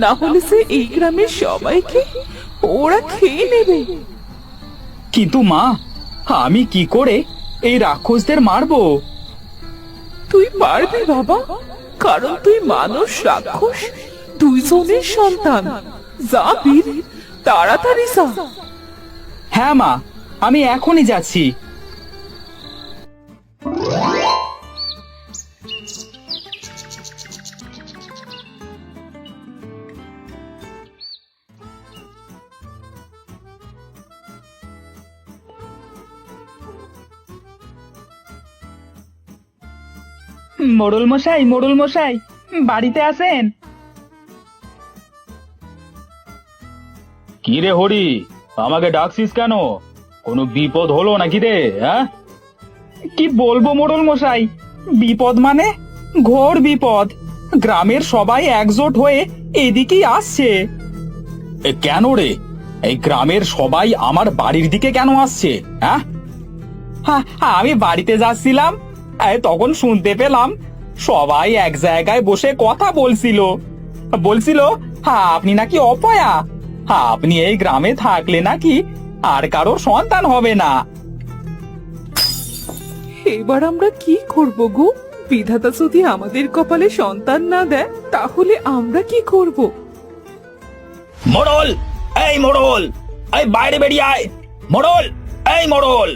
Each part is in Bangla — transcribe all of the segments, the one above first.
না হলে সে এই গ্রামের সবাইকে ওরা খেয়ে নেবে। কিন্তু মা, আমি কি করে এই রাক্ষসদের মারবো? তুই পারবি বাবা, কারণ তুই মানুষ রাক্ষস দুইজনের সন্তান। যা বীর, তাড়াতাড়ি যা। হ্যাঁ মা, আমি এখনই যাচ্ছি। মোড়ল মশাই, মোড়ল মশাই, বাড়িতে আছেন? কি রে হরি, আমাকে ডাকছিস কেন? কোনো বিপদ হলো নাকি রে? হ্যাঁ, কি বলবো মোড়ল মশাই, বিপদ মানে ঘোর বিপদ। গ্রামের সবাই একজোট হয়ে এদিকেই আসছে। কেন রে? এই গ্রামের সবাই আমার বাড়ির দিকে কেন আসছে? হ্যাঁ, আমি বাড়িতে যাচ্ছিলাম, তখন শুনতে পেলাম সবাই এক জায়গায় বসে কথা বলছিল। আপনি নাকি অপয়া, আপনি এই গ্রামে থাকলে নাকি আর কারো সন্তান হবে না। এবার আমরা কি করব গো? বিধাতা যদি আমাদের কপালে সন্তান না দেয় তাহলে আমরা কি করব? মোড়ল, এই মোড়ল, এই বাইরে বেরিয়ে আয়। মোড়ল, এই মোড়ল।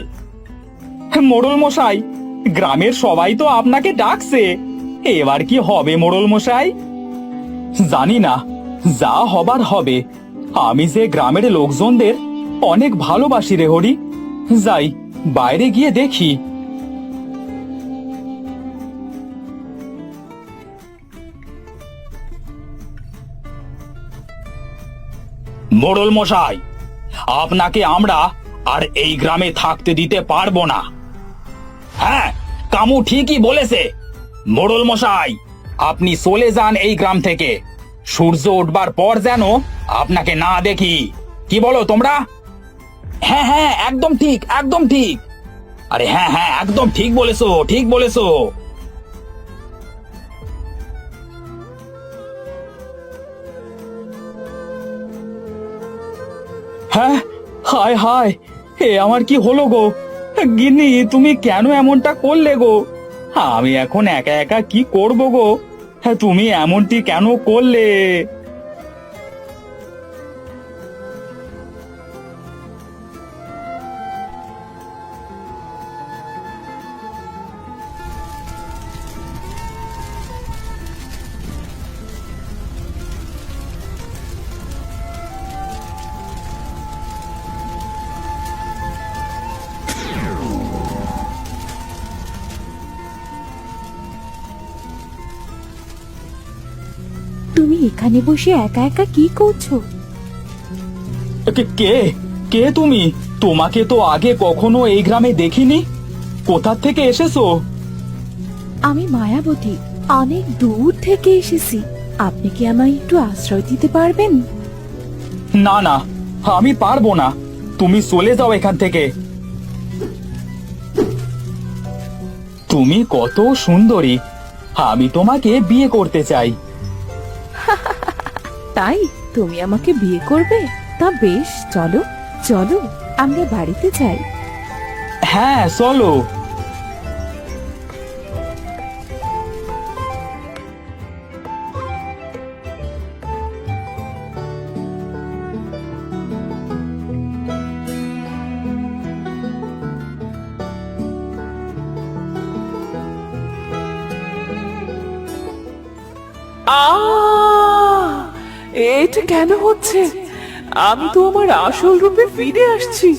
মোড়ল মশাই, গ্রামের সবাই তো আপনাকে ডাকছে, এবার কি হবে মোড়ল মশাই? জানি না, যা হবার হবে। আমি যে গ্রামের লোকজনদের অনেক ভালোবাসি রে হরি, যাই বাইরে গিয়ে দেখি। মোড়ল মশাই, আপনাকে আমরা আর এই গ্রামে থাকতে দিতে পারবো না। হ্যাঁ, কামু ঠিকই বলেছে। মোড়ল মশাই, আপনি চলে যান এই গ্রাম থেকে। সূর্য উঠবার পর যেন আপনাকে না দেখি। কি বলো তোমরা? হ্যাঁ হ্যাঁ, একদম ঠিক, একদম ঠিক। আরে হ্যাঁ হ্যাঁ, একদম ঠিক বলেছো, ঠিক বলেছো। হ্যাঁ, হায় হায়, এ আমার কি হলো গো? গিন্নি, তুমি কেন এমনটা করলে গো? আমি এখন একা একা কি করব গো? তুমি এমনটি কেন করলে? তুমি এখানে বসে একা একা কি করছো? কে কে তুমি? তোমাকে তো আগে কখনো এই গ্রামে দেখিনি। কোথা থেকে এসেছো? আমি মায়াবতী, অনেক দূর থেকে এসেছি। আপনি কি আমায় একটু আশ্রয় দিতে পারবেন? না না, আমি পারবো না। তুমি চলে যাও এখান থেকে। তুমি কত সুন্দরী, আমি তোমাকে বিয়ে করতে চাই। তাই তুমি আমাকে বিয়ে করবে? তা বেশ, চলো চলো আমরা বাড়িতে যাই। হ্যাঁ চলো। এটা কেন হচ্ছে? আমি তো আমার আসল রূপে ফিরে আসছি।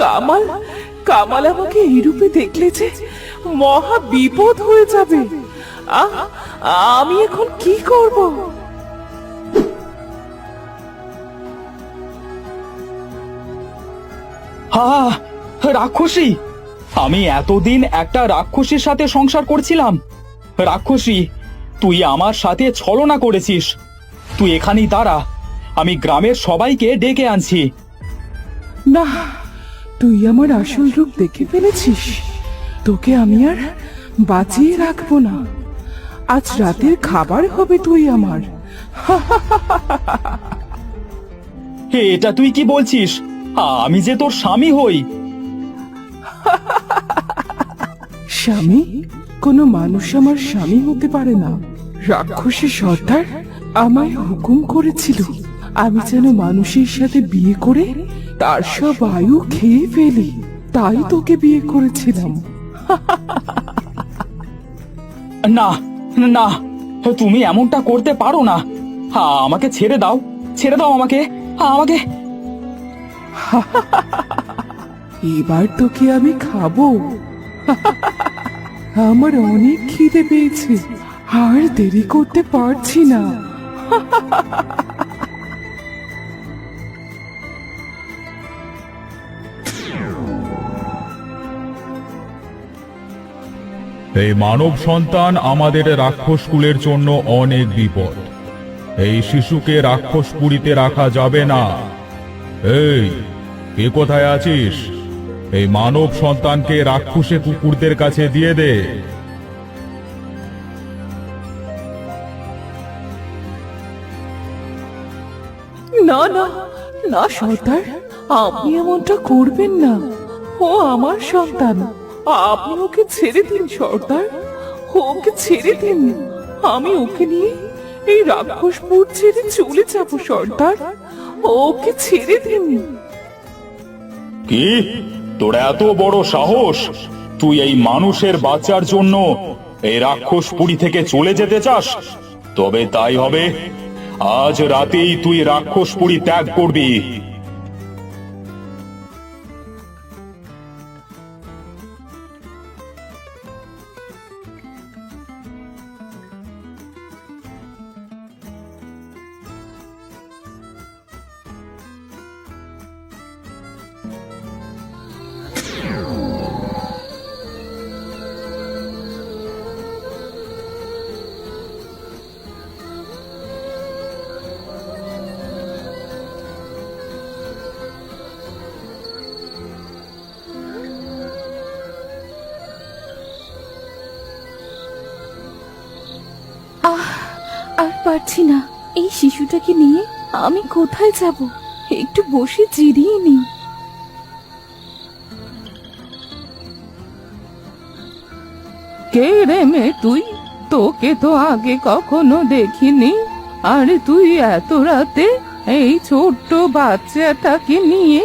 কামাল কামাল আমাকে এই রূপে দেখলে যে মহা বিপদ হয়ে যাবে। আমি এখন কি করব? রাক্ষসী, আমি এতদিন একটা রাক্ষসীর সাথে সংসার করছিলাম। রাক্ষসী, তুই আমার সাথে ছলনা করেছিস। তুই এখানেই দাঁড়া, আমি গ্রামের সবাইকে ডেকে আনছি। না, তুই আমার আসল রূপ দেখে ফেলেছিস। তোকে আমি আর বাঁচিয়ে রাখবো না। আজ রাতের খাবার হবে তুই আমার। এটা তুই কি বলছিস? আমি যে তোর স্বামী হই। স্বামী? কোনো মানুষ আমার স্বামী হতে পারে না। রাক্ষসী সর্দার আমায় হুকুম করেছিল আমি যেন মানুষের সাথে বিয়ে করে তার সব আয়ু খেয়ে ফেলি, তাই তোকে বিয়ে করেছিলাম। না না, তুমি এমনটা করতে পারো না। আমাকে ছেড়ে দাও, ছেড়ে দাও আমাকে, আমাকে। এবার তোকে আমি খাবো। আমার অনেক খিদে পেয়েছে, আর দেরি করতে পারছি না। এই মানব সন্তান আমাদের রাক্ষস কুলের জন্য অনেক বিপদ। এই শিশুকে রাক্ষসপুরীতে রাখা যাবে না। এই, কে কোথায় আছিস? এই মানব সন্তানকে রাক্ষসে কুকুরদের কাছে দিয়ে দে। না না না সর্দার, আপনি এমনটা করবেন না। ও আমার সন্তান, আপনি ওকে ছেড়ে দিন সর্দার, ওকে ছেড়ে দিন। আমি ওকে নিয়ে এই রাক্ষসপুর ছেড়ে চলে যাব সর্দার, ওকে ছেড়ে দিন। কি, তোর এত বড় সাহস? তুই এই মানুষের বাচ্চার জন্য এই রাক্ষসপুরী থেকে চলে যেতে চাস? তবে তাই হবে। আজ রাতেই তুই রাক্ষসপুরী ত্যাগ করবি। আর পারছি না, এই শিশুটাকে নিয়ে আমি কোথায় যাব? একটু বসে জিরিয়ে নি। কে রে মেয়ে তুই? তোকে তো আগে কখনো দেখিনি, আর তুই এত রাতে এই ছোট্ট বাচ্চাটাকে নিয়ে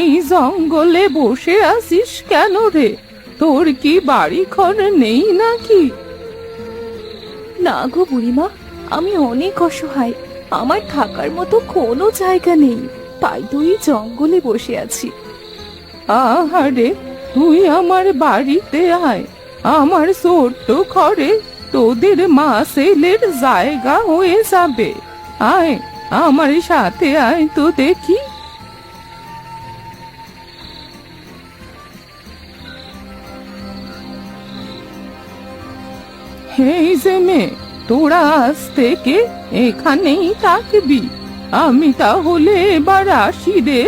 এই জঙ্গলে বসে আছিস কেন রে? তোর কি বাড়ি ঘর নেই নাকি? না গো বুড়িমা, আমি অনেক অসহায়, আমার থাকার মতো কোনো জায়গা নেই, তাই তো এই জঙ্গলে বসে আছি। আহারে, তুই আমার বাড়িতে আয়। আমার ছোট্ট ঘরে তোদের মা ছেলের জায়গা হয়ে যাবে। আয়, আমার সাথে আয় তো দেখি। এই যে মেয়ে, তোরা আজ থেকে এখানেই থাকবি। আমি তাহলে এবার আসি রে।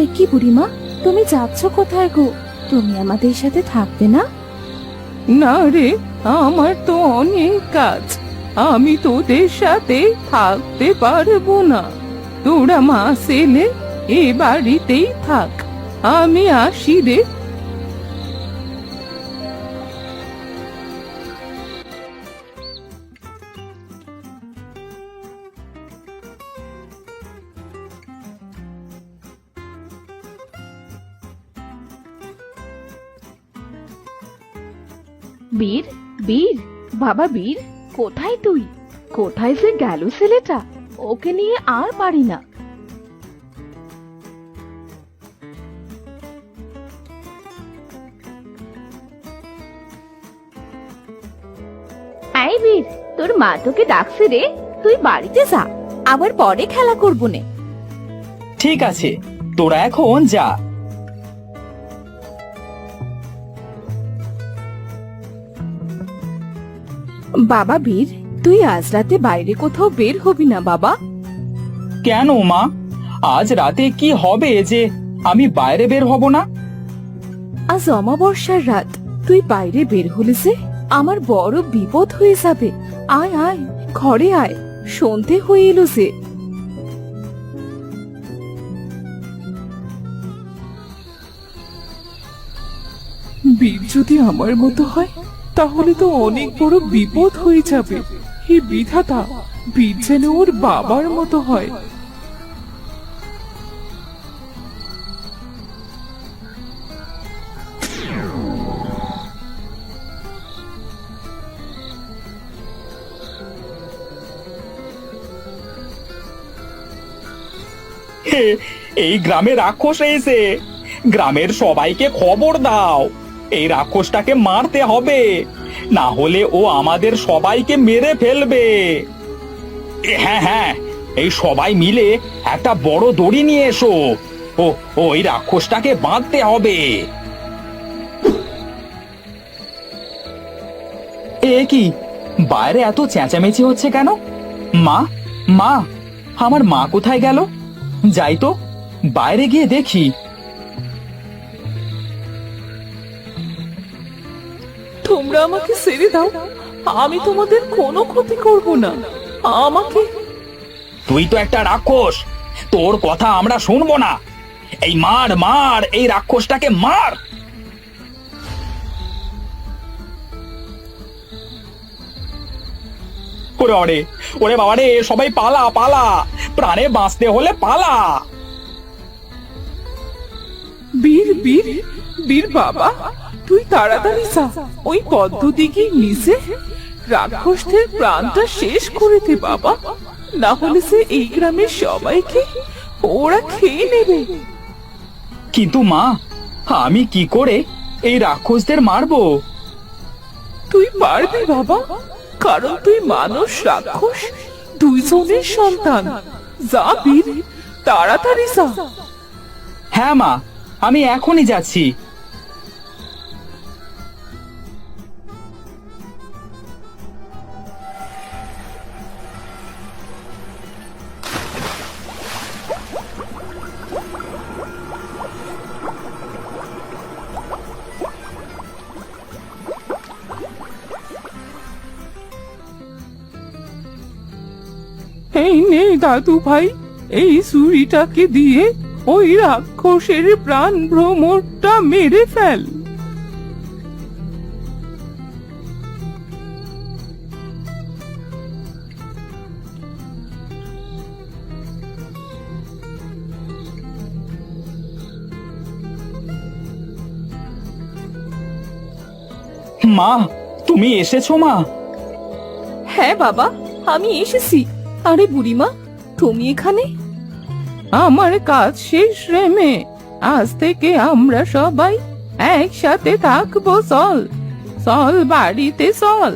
এ কি বুড়িমা, তুমি যাচ্ছ কোথায় গো? তুমি আমাদের সাথে থাকবে না? না রে, আমার তো অনেক কাজ, আমি তোদের সাথে থাকতে পারবো না। তোরা মা ছেলে এ বাড়িতেই থাক, আমি আসি রে। বীর, বীর, বাবা বীর, কোথায় তুই? কোথায় যে গেল ছেলেটা? ওকে নিয়ে আর পারি না। এই বীর, তোর মা তোকে ডাকছে রে, তুই বাড়িতে যা, আবার পরে খেলা করবো নে। ঠিক আছে, তোরা এখন যা। বাবা বীর, তুই আজ রাতে বাইরে কোথাও বের হবি না বাবা? কেন মা, আজ রাতে কি হবে যে আমি বাইরে বের হব না? আজ অমাবস্যার রাত, তুই বাইরে বের হলে যে আমার বড় বিপদ হয়ে যাবে। আয় আয়, ঘরে আয়, সন্ধে হয়ে এলো যে। বীর যদি আমার মতো হয় তাহলে তো অনেক বড় বিপদ হয়ে যাবে। হে বিধাতা, বীর যেন ওর বাবার মতো হয়। এই গ্রামে রাক্ষস এসে, গ্রামের সবাইকে খবর দাও, এই রাক্ষসটাকে মারতে হবে, না হলে ও আমাদের সবাইকে মেরে ফেলবে। হ্যাঁ হ্যাঁ, এই সবাই মিলে একটা বড় দড়ি নিয়ে এসো। ওই রাক্ষসটাকে বাঁধতে হবে। এ কি, বাইরে এত চেঁচামেচি হচ্ছে কেন? মা, মা, আমার মা কোথায় গেল? যাই তো, বাইরে গিয়ে দেখি। তোমরা আমাকে ছেড়ে দাও, আমি তোমাদের কোনো ক্ষতি করব না। আমাকে। তুই তো একটা রাক্ষস, তোর কথা আমরা শুনবো না। এই মার মার, এই রাক্ষসটাকে মার। ওরে ওরে বাবা রে, সবাই পালা পালা, প্রাণে বাঁচতে হলে পালা। বীর বীর বীর বাবা, তুই তাড়াতাড়ি যা ওই পদ্ধতিকে নিচে রাক্ষসদের প্রাণটা শেষ করে দে বাবা, না হলে সে এই গ্রামের সবাইকে ওরা খেয়ে নেবে। কিন্তু মা, আমি কি করে এই রাক্ষসদের মারবো? তুই পারবি বাবা, কারণ তুই মানুষ রাক্ষস দুইজনের সন্তান। যা বীর, তাড়াতাড়ি যা। হ্যাঁ মা, আমি এখনই যাচ্ছি। এই নে দাদু ভাই, এই ছুরিটাকে দিয়ে ওই রাক্ষসের প্রাণ ভ্রমরটা মেরে ফেল। মা, তুমি এসেছো মা? হ্যাঁ বাবা, আমি এসেছি। আরে বুড়িমা, তুমি এখানে? আমার কাজ শেষ রে মেয়ে, আজ থেকে আমরা সবাই একসাথে থাকবো। চল চল, বাড়িতে চল।